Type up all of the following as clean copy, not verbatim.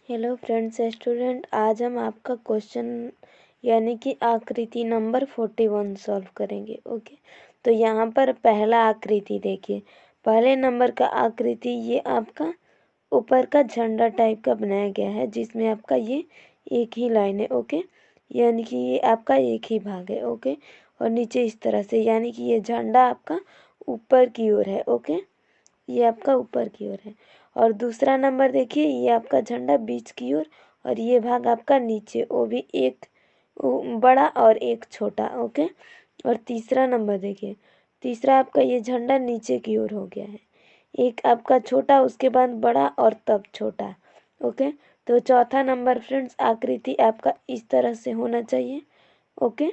Hello friends student, आज हम आपका क्वेश्चन यानी कि आकृति नंबर 41 सॉल्व करेंगे। ओके, तो यहाँ पर पहला आकृति देखिए। पहले नंबर का आकृति ये आपका ऊपर का झंडा टाइप का बनाया गया है, जिसमें आपका ये एक ही लाइन है। ओके, यानी कि ये आपका एक ही भाग है। ओके, और नीचे इस तरह से, यानी कि ये झंडा आपका ऊपर की ओर है। ओके, ये आपका ऊपर की ओर है। और दूसरा नंबर देखिए, ये आपका झंडा बीच की ओर और ये भाग आपका नीचे, वो भी एक बड़ा और एक छोटा। ओके, और तीसरा नंबर देखिए, तीसरा आपका ये झंडा नीचे की ओर हो गया है, एक आपका छोटा, उसके बाद बड़ा और तब छोटा। ओके, तो चौथा नंबर फ्रेंड्स आकृति आपका इस तरह से होना चाहिए। ओके,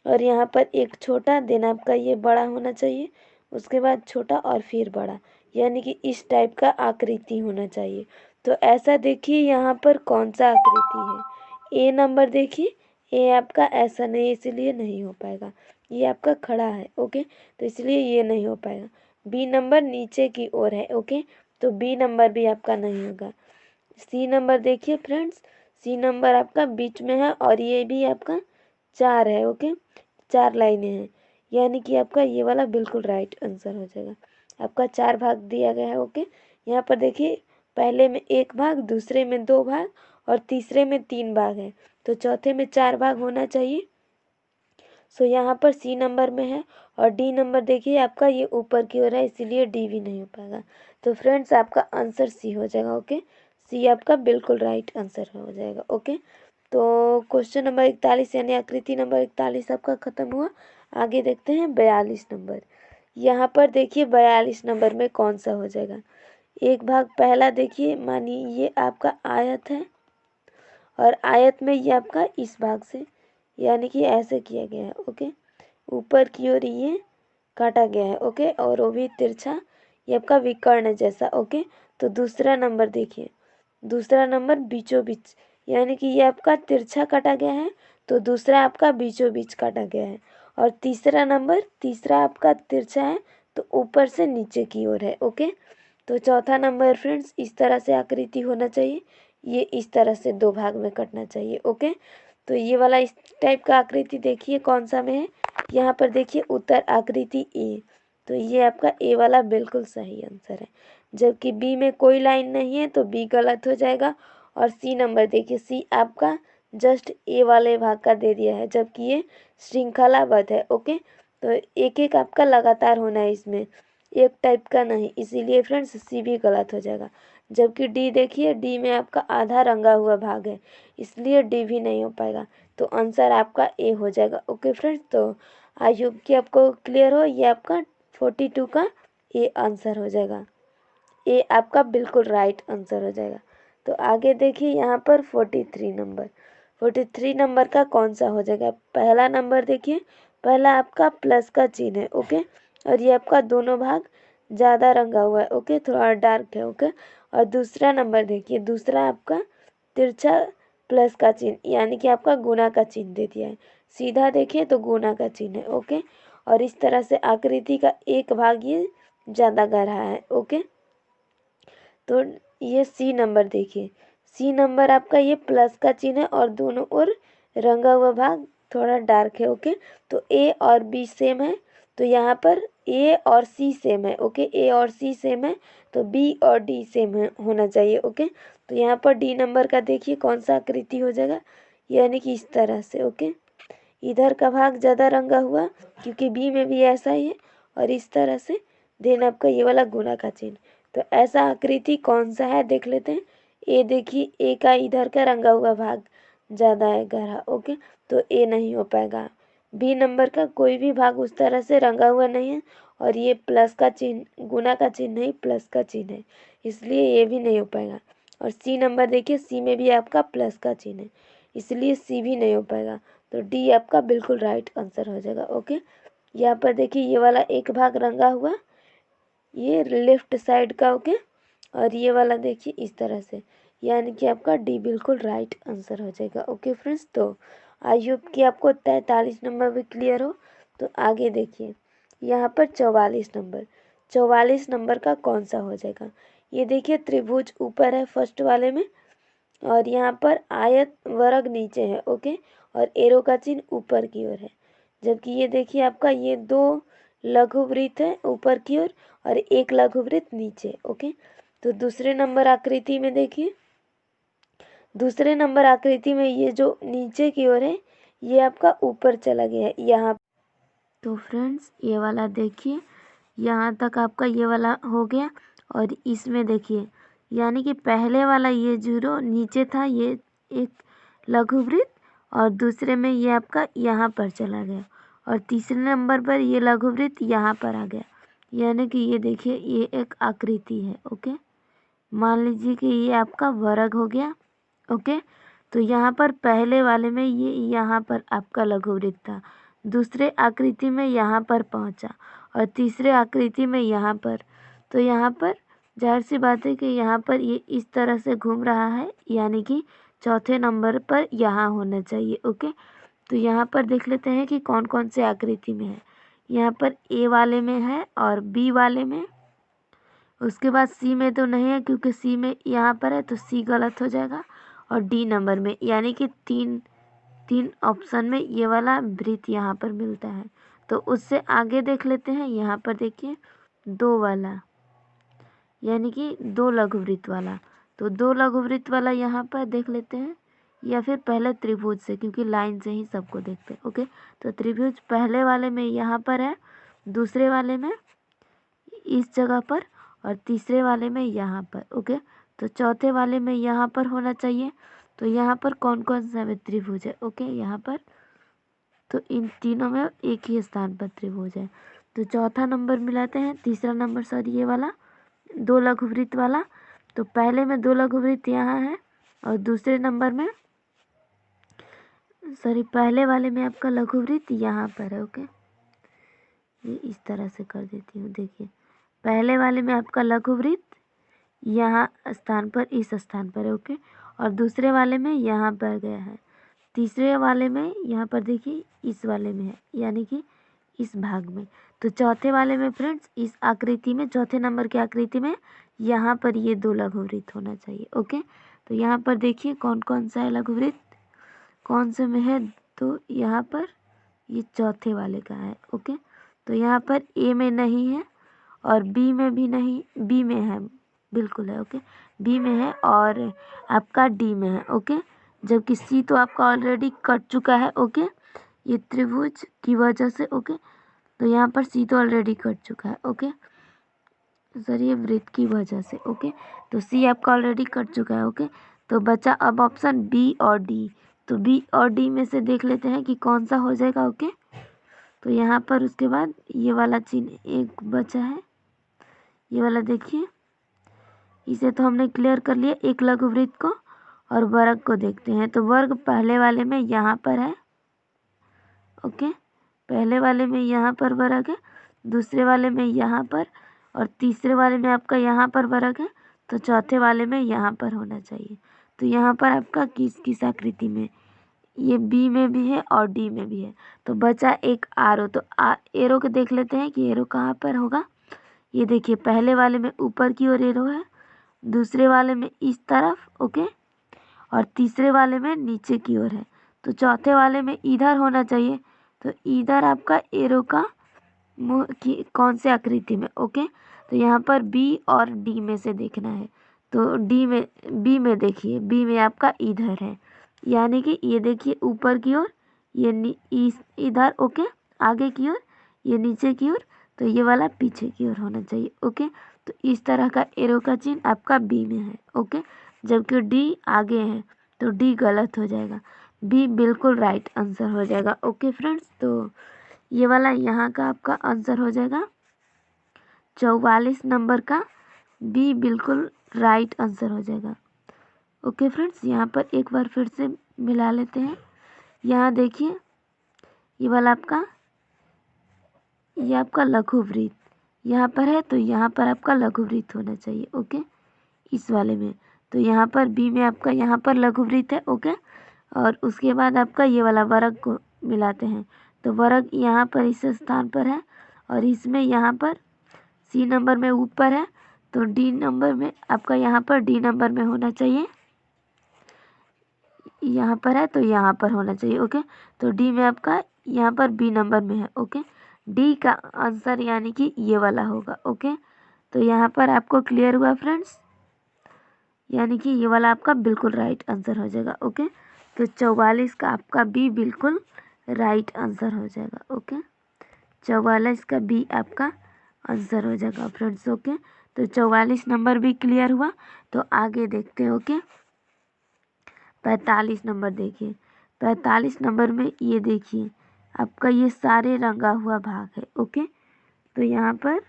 और यहाँ पर एक छोटा, देन आपका ये बड़ा होना चाहिए, उसके बाद छोटा और फिर बड़ा, यानी कि इस टाइप का आकृति होना चाहिए। तो ऐसा देखिए यहाँ पर कौन सा आकृति है। ए नंबर देखिए, ए आपका ऐसा नहीं, इसलिए नहीं हो पाएगा, ये आपका खड़ा है। ओके, तो इसलिए ये नहीं हो पाएगा। बी नंबर नीचे की ओर है। ओके, तो बी नंबर भी आपका नहीं होगा। सी नंबर देखिए फ्रेंड्स, सी नंबर आपका बीच में है और ये भी आपका 4 है। ओके, 4 लाइनें हैं, यानी कि आपका ये वाला बिल्कुल राइट आंसर हो जाएगा। आपका 4 भाग दिया गया है। ओके, यहाँ पर देखिए, पहले में 1 भाग, दूसरे में 2 भाग और तीसरे में 3 भाग है, तो चौथे में 4 भाग होना चाहिए। सो यहाँ पर सी नंबर में है। और डी नंबर देखिए आपका ये ऊपर की ओर है, इसीलिए डी भी नहीं हो पाएगा। तो फ्रेंड्स आपका आंसर सी हो जाएगा। ओके, सी आपका बिल्कुल राइट आंसर हो जाएगा। ओके, तो क्वेश्चन नंबर 41 यानी आकृति नंबर 41 आपका खत्म हुआ। आगे देखते हैं 42 नंबर। यहाँ पर देखिए 42 नंबर में कौन सा हो जाएगा। एक भाग पहला देखिए, मानिए ये आपका आयत है और आयत में ये आपका इस भाग से, यानी कि ऐसे किया गया है। ओके, ऊपर की ओर ये काटा गया है। ओके, और वो भी तिरछा, ये आपका विकर्ण जैसा। ओके, तो दूसरा नंबर देखिए, दूसरा नंबर बीचों बीच, यानी कि ये आपका तिरछा काटा गया है, तो दूसरा आपका बीचों बीच काटा गया है। और तीसरा नंबर, तीसरा आपका तिरछा है, तो ऊपर से नीचे की ओर है। ओके, तो चौथा नंबर फ्रेंड्स इस तरह से आकृति होना चाहिए, ये इस तरह से 2 भाग में कटना चाहिए। ओके, तो ये वाला इस टाइप का आकृति देखिए कौन सा में है। यहाँ पर देखिए उत्तर आकृति ए, तो ये आपका ए वाला बिल्कुल सही आंसर है। जबकि बी में कोई लाइन नहीं है, तो बी गलत हो जाएगा। और सी नंबर देखिए, सी आपका जस्ट ए वाले भाग का दे दिया है, जबकि ये श्रृंखलाबद्ध है। ओके, तो एक एक आपका लगातार होना है इसमें, एक टाइप का नहीं, इसीलिए फ्रेंड्स सी भी गलत हो जाएगा। जबकि डी देखिए, डी में आपका आधा रंगा हुआ भाग है, इसलिए डी भी नहीं हो पाएगा। तो आंसर आपका ए हो जाएगा। ओके फ्रेंड्स, तो आई होप कि आपको क्लियर हो, ये आपका 42 का ए आंसर हो जाएगा। ए आपका बिल्कुल राइट आंसर हो जाएगा। तो आगे देखिए यहाँ पर 43 नंबर, 43 नंबर का कौन सा हो जाएगा। पहला नंबर देखिए, पहला आपका प्लस का चिन्ह है। ओके, और ये आपका दोनों भाग ज़्यादा रंगा हुआ है। ओके, थोड़ा डार्क है। ओके, और दूसरा नंबर देखिए, दूसरा आपका तिरछा प्लस का चिन्ह, यानी कि आपका गुना का चिन्ह दे दिया है। सीधा देखिए तो गुना का चिन्ह है। ओके, और इस तरह से आकृति का एक भाग ये ज़्यादा गहरा है। ओके, तो ये सी नंबर देखिए, सी नंबर आपका ये प्लस का चिन्ह है और दोनों ओर रंगा हुआ भाग थोड़ा डार्क है। ओके, तो ए और बी सेम है, तो यहाँ पर ए और सी सेम है। ओके, ए और सी सेम है, तो बी और डी सेम है, होना चाहिए। ओके, तो यहाँ पर डी नंबर का देखिए कौन सा आकृति हो जाएगा, यानी कि इस तरह से। ओके, इधर का भाग ज़्यादा रंगा हुआ, क्योंकि बी में भी ऐसा ही है, और इस तरह से देन आपका ये वाला गुना का चिन्ह। तो ऐसा आकृति कौन सा है देख लेते हैं। ए देखिए, ए का इधर का रंगा हुआ भाग ज़्यादा है गहरा। ओके, तो ए नहीं हो पाएगा। बी नंबर का कोई भी भाग उस तरह से रंगा हुआ नहीं है, और ये प्लस का चिन्ह, गुना का चिन्ह नहीं प्लस का चिन्ह है, इसलिए ये भी नहीं हो पाएगा। और सी नंबर देखिए, सी में भी आपका प्लस का चिन्ह है, इसलिए सी भी नहीं हो पाएगा। तो डी आपका बिल्कुल राइट आंसर हो जाएगा। ओके, यहाँ पर देखिए ये वाला एक भाग रंगा हुआ, ये लेफ्ट साइड का। ओके, और ये वाला देखिए इस तरह से, यानी कि आपका डी बिल्कुल राइट आंसर हो जाएगा। ओके फ्रेंड्स, तो आई होप कि आपको 43 नंबर भी क्लियर हो। तो आगे देखिए यहाँ पर 44 नंबर, 44 नंबर का कौन सा हो जाएगा। ये देखिए त्रिभुज ऊपर है फर्स्ट वाले में, और यहाँ पर आयत वर्ग नीचे है, ओके, और एरो का चिन्ह ऊपर की ओर है। जबकि ये देखिए आपका ये 2 लघुवृत्त है ऊपर की ओर और एक लघुवृत्त नीचे, ओके। तो दूसरे नंबर आकृति में देखिए, दूसरे नंबर आकृति में ये जो नीचे की ओर है ये आपका ऊपर चला गया है यहाँ। तो फ्रेंड्स ये वाला देखिए, यहाँ तक आपका ये वाला हो गया। और इसमें देखिए यानी कि पहले वाला ये 0 नीचे था, ये एक लघुवृत्त, और दूसरे में ये आपका यहाँ पर चला गया, और तीसरे नंबर पर ये लघुवृत्त यहाँ पर आ गया। यानी कि ये देखिए ये एक आकृति है, ओके। मान लीजिए कि ये आपका वर्ग हो गया, ओके। तो यहाँ पर पहले वाले में ये यहाँ पर आपका लघुवृत्त था, दूसरे आकृति में यहाँ पर पहुँचा, और तीसरे आकृति में यहाँ पर। तो यहाँ पर जाहिर सी बात है कि यहाँ पर ये इस तरह से घूम रहा है, यानी कि चौथे नंबर पर यहाँ होना चाहिए, ओके। तो यहाँ पर देख लेते हैं कि कौन कौन से आकृति में है। यहाँ पर ए वाले में है और बी वाले में, उसके बाद सी में तो नहीं है क्योंकि सी में यहाँ पर है तो सी गलत हो जाएगा, और डी नंबर में, यानी कि तीन ऑप्शन में ये वाला वृत्त यहाँ पर मिलता है। तो उससे आगे देख लेते हैं, यहाँ पर देखिए 2 वाला, यानी कि 2 लघुवृत्त वाला। तो 2 लघुवृत्त वाला यहाँ पर देख लेते हैं, या फिर पहले त्रिभुज से, क्योंकि लाइन से ही सबको देखते हैं, ओके। तो त्रिभुज पहले वाले में यहाँ पर है, दूसरे वाले में इस जगह पर, और तीसरे वाले में यहाँ पर, ओके। तो चौथे वाले में यहाँ पर होना चाहिए। तो यहाँ पर कौन कौन सा त्रिभुज है, ओके, यहाँ पर। तो इन तीनों में एक ही स्थान पर त्रिभुज है। तो चौथा नंबर मिलाते हैं, तीसरा नंबर सॉरी ये वाला 2 लघुवृत्त वाला। तो पहले में 2 लघुवृत्त यहाँ है, और दूसरे नंबर में सॉरी पहले वाले में आपका लघुवृत्त यहाँ पर है, ओके। ये इस तरह से कर देती हूँ, देखिए पहले वाले में आपका लघुवृत्त यहाँ स्थान पर, इस स्थान पर है, ओके, और दूसरे वाले में यहाँ पर गया है, तीसरे वाले में यहाँ पर देखिए इस वाले में है, यानी कि इस भाग में। तो चौथे वाले में फ्रेंड्स इस आकृति में, चौथे नंबर की आकृति में यहाँ पर ये 2 लघुवृत्त होना चाहिए, ओके। तो यहाँ पर देखिए कौन कौन सा है लघुवृत्त, कौन से में है, तो यहाँ पर ये चौथे वाले का है, ओके। तो यहाँ पर ए में नहीं है और बी में भी नहीं, बी में है, बिल्कुल है, ओके, बी में है और आपका डी में है, ओके। जबकि सी तो आपका ऑलरेडी कट चुका है, ओके, ये त्रिभुज की वजह से, ओके। तो यहाँ पर सी तो ऑलरेडी कट चुका है, ओके, सॉरी ये वृत्त की वजह से, ओके। तो सी आपका ऑलरेडी कट चुका है, ओके। तो बचा अब ऑप्शन बी और डी। तो बी और डी में से देख लेते हैं कि कौन सा हो जाएगा, ओके। तो यहाँ पर उसके बाद ये वाला चिन्ह एक बचा है, ये वाला देखिए, इसे तो हमने क्लियर कर लिया, एक लघुवृत्त को। और वर्ग को देखते हैं, तो वर्ग पहले वाले में यहाँ पर है, ओके, पहले वाले में यहाँ पर वर्ग है, दूसरे वाले में यहाँ पर, और तीसरे वाले में आपका यहाँ पर वर्ग है। तो चौथे वाले में यहाँ पर होना चाहिए। तो यहाँ पर आपका किस किस आकृति में, ये बी में भी है और डी में भी है। तो बचा एक आरो। तो एरो को देख लेते हैं कि एरो कहाँ पर होगा। ये देखिए पहले वाले में ऊपर की ओर एरो है, दूसरे वाले में इस तरफ, ओके, और तीसरे वाले में नीचे की ओर है। तो चौथे वाले में इधर होना चाहिए। तो इधर आपका एरो का मुँह की कौन से आकृति में, ओके। तो यहाँ पर बी और डी में से देखना है। तो बी में देखिए, बी में आपका इधर है, यानी कि ये देखिए ऊपर की ओर, ये इधर, ओके, आगे की ओर, ये नीचे की ओर, तो ये वाला पीछे की ओर होना चाहिए, ओके। तो इस तरह का एरो का चिन्ह आपका बी में है, ओके। जबकि डी आगे है तो डी गलत हो जाएगा, बी बिल्कुल राइट आंसर हो जाएगा, ओके फ्रेंड्स। तो ये वाला यहाँ का आपका आंसर हो जाएगा 44 नंबर का, बी बिल्कुल राइट आंसर हो जाएगा, ओके फ्रेंड्स। यहाँ पर एक बार फिर से मिला लेते हैं। यहाँ देखिए ये वाला आपका, ये आपका लघुवृत्त यहाँ पर है, तो यहाँ पर आपका लघुवृत्त होना चाहिए, ओके, इस वाले में। तो यहाँ पर बी में आपका यहाँ पर लघुवृत्त है, ओके। और उसके बाद आपका ये वाला वर्ग को मिलाते हैं। तो वर्ग यहाँ पर इस स्थान पर है, और इसमें यहाँ पर सी नंबर में ऊपर है, तो डी नंबर में आपका यहाँ पर डी नंबर में होना चाहिए। यहाँ पर है तो यहाँ पर होना चाहिए। ओके, तो डी में आपका यहाँ पर बी नंबर में है। ओके, डी का आंसर यानी कि ये वाला होगा। ओके, तो यहाँ पर आपको क्लियर हुआ फ्रेंड्स, यानी कि ये वाला आपका बिल्कुल राइट आंसर हो जाएगा। ओके, तो 44 का आपका बी बिल्कुल राइट आंसर हो जाएगा। ओके, 44 का बी आपका आंसर हो जाएगा फ्रेंड्स। ओके, तो 44 नंबर भी क्लियर हुआ। तो आगे देखते हैं। ओके, 45 नंबर देखिए। 45 नंबर में ये देखिए आपका ये सारे रंगा हुआ भाग है। ओके, तो यहाँ पर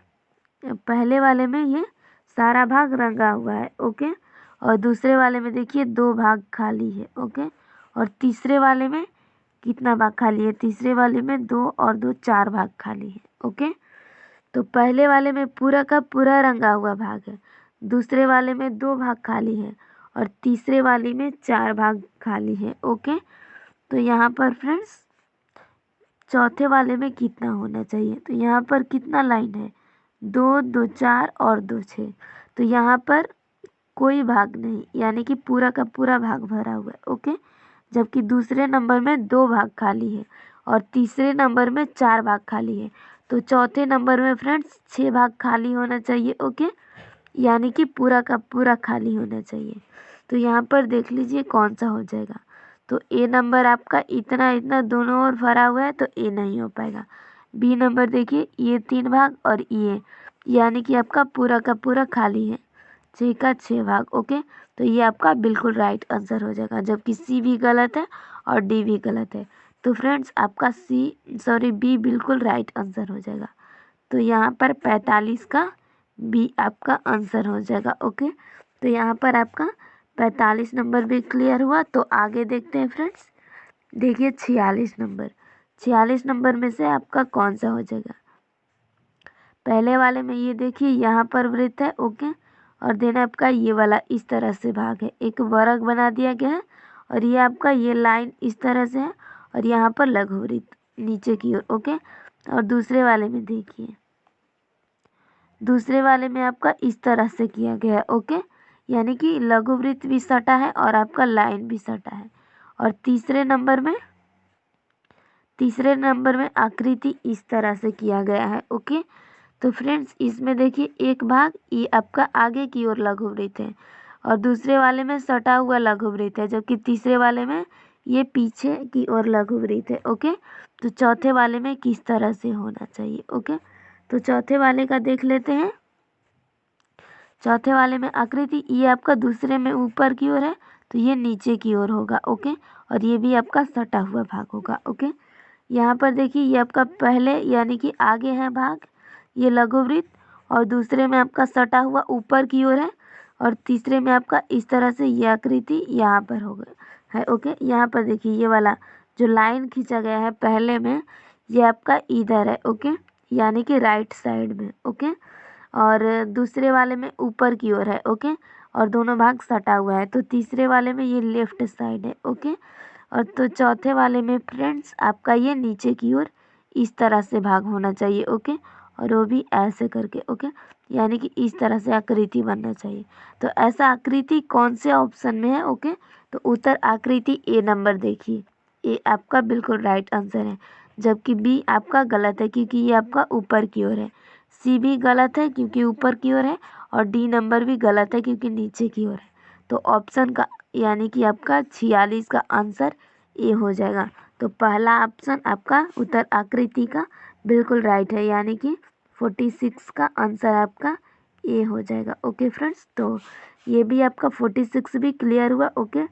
पहले वाले में ये सारा भाग रंगा हुआ है। ओके, और दूसरे वाले में देखिए 2 भाग खाली है। ओके, और तीसरे वाले में कितना भाग खाली है? तीसरे वाले में 2 और 2 4 भाग खाली है। ओके, तो पहले वाले में पूरा का पूरा रंगा हुआ भाग है, दूसरे वाले में 2 भाग खाली है और तीसरे वाले में 4 भाग खाली है। ओके, तो यहाँ पर फ्रेंड्स चौथे वाले में कितना होना चाहिए? तो यहाँ पर कितना लाइन है? 2 2 4 और 2 6। तो यहाँ पर कोई भाग नहीं, यानी कि पूरा का पूरा भाग भरा हुआ है। ओके, जबकि दूसरे नंबर में 2 भाग खाली है और तीसरे नंबर में 4 भाग खाली है। तो चौथे नंबर में फ्रेंड्स 6 भाग खाली होना चाहिए। ओके, यानी कि पूरा का पूरा खाली होना चाहिए। तो यहाँ पर देख लीजिए कौन सा हो जाएगा। तो ए नंबर आपका इतना इतना दोनों ओर भरा हुआ है तो ए नहीं हो पाएगा। बी नंबर देखिए ये 3 भाग और ये, यानी कि आपका पूरा का पूरा खाली है, 6 का 6 भाग। ओके, तो ये आपका बिल्कुल राइट आंसर हो जाएगा, जबकि सी भी गलत है और डी भी गलत है। तो फ्रेंड्स आपका बी बिल्कुल राइट आंसर हो जाएगा। तो यहाँ पर 45 का बी आपका आंसर हो जाएगा। ओके, तो यहाँ पर आपका 45 नंबर भी क्लियर हुआ। तो आगे देखते हैं फ्रेंड्स। देखिए 46 नंबर, 46 नंबर में से आपका कौन सा हो जाएगा? पहले वाले में ये देखिए यहाँ पर वृत्त है। ओके, और देन आपका ये वाला इस तरह से भाग है, एक वर्ग बना दिया गया है और ये आपका ये लाइन इस तरह से है और यहाँ पर लघु वृत्त नीचे की ओर। ओके, और दूसरे वाले में देखिए, दूसरे वाले में आपका इस तरह से किया गया है। ओके, यानी कि लघु वृत्त भी सटा है और आपका लाइन भी सटा है। और तीसरे नंबर में आकृति इस तरह से किया गया है। ओके, तो फ्रेंड्स इसमें देखिए एक भाग ये आपका आगे की ओर लघु वृत्त है और दूसरे वाले में सटा हुआ लघु वृत्त है, जबकि तीसरे वाले में ये पीछे की ओर लघु वृत्त है। ओके, तो चौथे वाले में किस तरह से होना चाहिए? ओके, तो चौथे वाले का देख लेते हैं। चौथे वाले में आकृति ये आपका दूसरे में ऊपर की ओर है तो ये नीचे की ओर होगा। ओके, और ये भी आपका सटा हुआ भाग होगा। ओके, यहाँ पर देखिए ये आपका पहले यानी कि आगे है भाग ये लघु वृत्त और दूसरे में आपका सटा हुआ ऊपर की ओर है और तीसरे में आपका इस तरह से ये आकृति यहाँ पर होगा है। ओके, यहाँ पर देखिए ये वाला जो लाइन खींचा गया है पहले में ये आपका इधर है। ओके, यानी कि राइट साइड में। ओके, और दूसरे वाले में ऊपर की ओर है। ओके, और दोनों भाग सटा हुआ है, तो तीसरे वाले में ये लेफ्ट साइड है। ओके, और तो चौथे वाले में फ्रेंड्स आपका ये नीचे की ओर इस तरह से भाग होना चाहिए। ओके, और वो भी ऐसे करके। ओके, यानी कि इस तरह से आकृति बनना चाहिए। तो ऐसा आकृति कौन से ऑप्शन में है? ओके, तो उत्तर आकृति ए नंबर देखिए, ए आपका बिल्कुल राइट आंसर है, जबकि बी आपका गलत है क्योंकि ये आपका ऊपर की ओर है। सी भी गलत है क्योंकि ऊपर की ओर है और डी नंबर भी गलत है क्योंकि नीचे की ओर है। तो ऑप्शन का यानी कि आपका 46 का आंसर ए हो जाएगा। तो पहला ऑप्शन आपका उत्तर आकृति का बिल्कुल राइट है, यानी कि 46 का आंसर आपका ए हो जाएगा। ओके फ्रेंड्स, तो ये भी आपका 46 भी क्लियर हुआ। ओके,